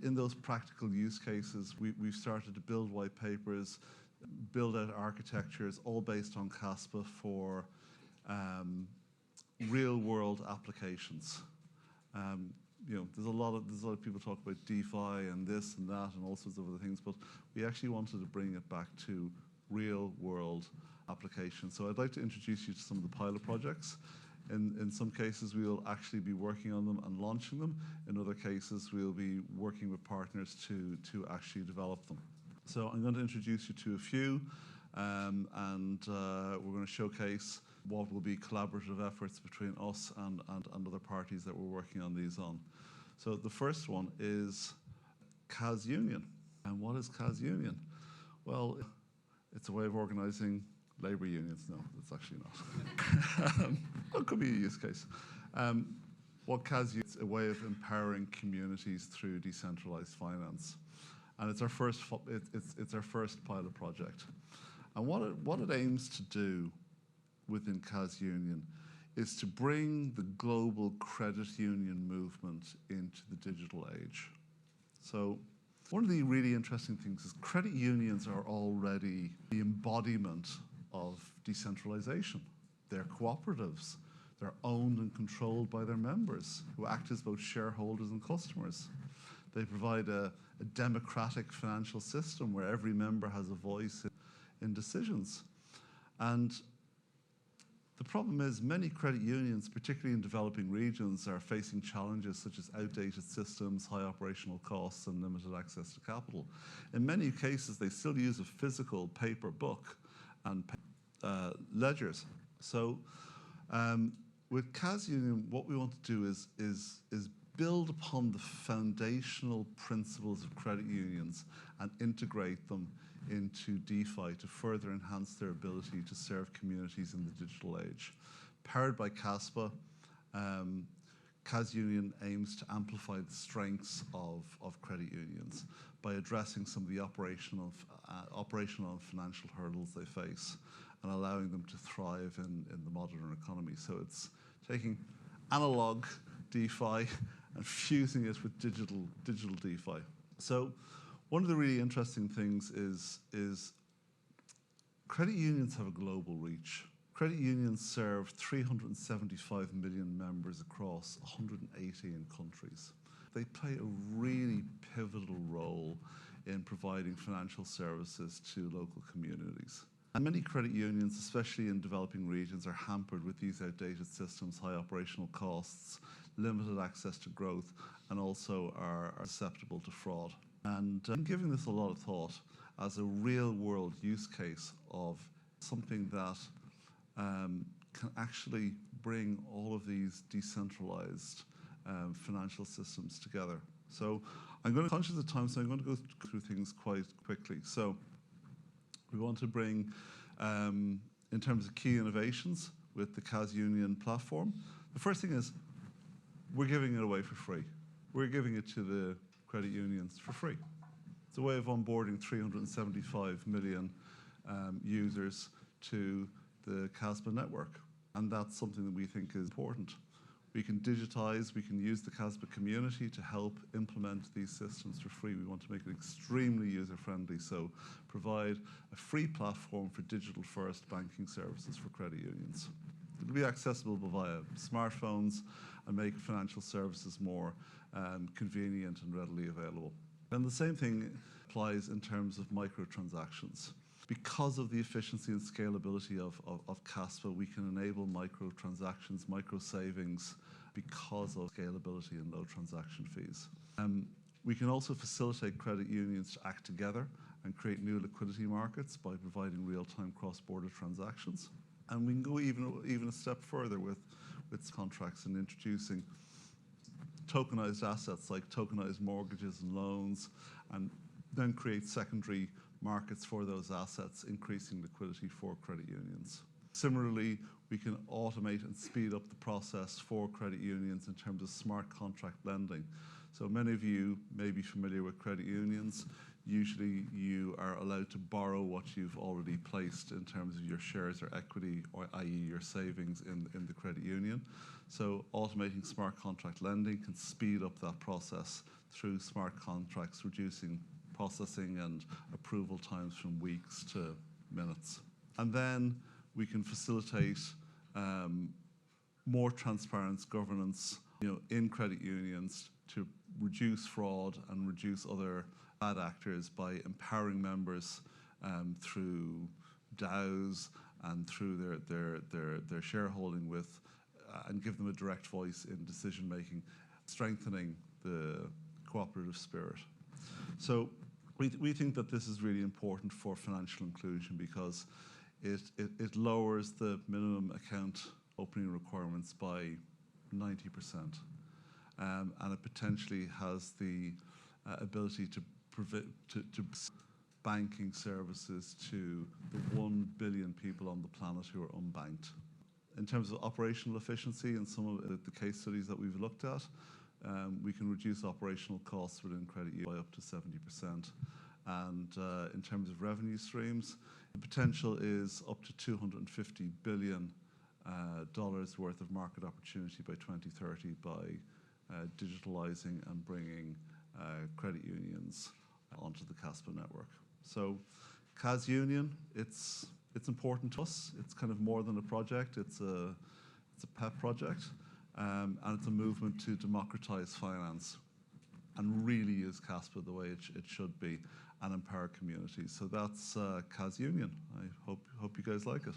in those practical use cases, we've started to build white papers, build out architectures, all based on Caspa for real-world applications. There's a lot of people talk about DeFi and this and that and all sorts of other things, but we actually wanted to bring it back to real-world applications. So I'd like to introduce you to some of the pilot projects. In some cases, we will actually be working on them and launching them. In other cases, we'll be working with partners to actually develop them. So I'm going to introduce you to a few, and we're going to showcase what will be collaborative efforts between us and other parties that we're working on these on. So the first one is CAS Union. And what is CAS Union? Well, it's a way of organizing labor unions. No, it's actually not. It could be a use case. What CAS Union is a way of empowering communities through decentralized finance. And it's our first pilot project. And what it aims to do within CAS Union is to bring the global credit union movement into the digital age. So one of the really interesting things is credit unions are already the embodiment of decentralization. They're cooperatives. They're owned and controlled by their members, who act as both shareholders and customers. They provide a democratic financial system where every member has a voice in decisions. And the problem is many credit unions, particularly in developing regions, are facing challenges such as outdated systems, high operational costs, and limited access to capital. In many cases, they still use a physical paper book and ledgers. So with CAS Union, what we want to do is build upon the foundational principles of credit unions and integrate them into DeFi to further enhance their ability to serve communities in the digital age. Powered by Caspa, CAS Union aims to amplify the strengths of credit unions by addressing some of the operational and financial hurdles they face and allowing them to thrive in the modern economy. So it's taking analog DeFi and fusing it with digital DeFi. So one of the really interesting things is credit unions have a global reach. Credit unions serve 375 million members across 118 countries. They play a really pivotal role in providing financial services to local communities. And many credit unions, especially in developing regions, are hampered with these outdated systems, high operational costs, limited access to growth, and also are susceptible to fraud. And I'm giving this a lot of thought as a real-world use case of something that can actually bring all of these decentralized financial systems together. So I'm going to, conscious of time, so I'm going to go through things quite quickly. So we want to bring, in terms of key innovations with the CAS Union platform, the first thing is we're giving it away for free. We're giving it to the credit unions for free. It's a way of onboarding 375 million users to the Caspa network. And that's something that we think is important. We can digitize, we can use the Caspa community to help implement these systems for free. We want to make it extremely user-friendly, so provide a free platform for digital-first banking services for credit unions. It'll be accessible via smartphones and make financial services more convenient and readily available. And the same thing applies in terms of microtransactions. Because of the efficiency and scalability of Caspa, we can enable microtransactions, micro-savings, because of scalability and low transaction fees. We can also facilitate credit unions to act together and create new liquidity markets by providing real-time cross-border transactions. And we can go even a step further with contracts and introducing tokenized assets like tokenized mortgages and loans, and then create secondary markets for those assets, increasing liquidity for credit unions. Similarly, we can automate and speed up the process for credit unions in terms of smart contract lending. So many of you may be familiar with credit unions. Usually you are allowed to borrow what you've already placed in terms of your shares or equity, or i.e. your savings in the credit union. So automating smart contract lending can speed up that process through smart contracts, reducing processing and approval times from weeks to minutes. And then we can facilitate more transparent governance, in credit unions to reduce fraud and reduce other bad actors by empowering members through DAOs and through their shareholding with, and give them a direct voice in decision making, strengthening the cooperative spirit. So we think that this is really important for financial inclusion because it lowers the minimum account opening requirements by 90%. And it potentially has the ability to banking services to the 1 billion people on the planet who are unbanked. In terms of operational efficiency and some of the case studies that we've looked at, we can reduce operational costs within credit union by up to 70%. And in terms of revenue streams, the potential is up to $250 billion worth of market opportunity by 2030 by digitalizing and bringing credit unions onto the Kaspa network. So KazUnion, it's important to us. It's kind of more than a project. It's a pet project, and it's a movement to democratize finance and really use Kaspa the way it should be and empower communities. So that's KazUnion. I hope you guys like it.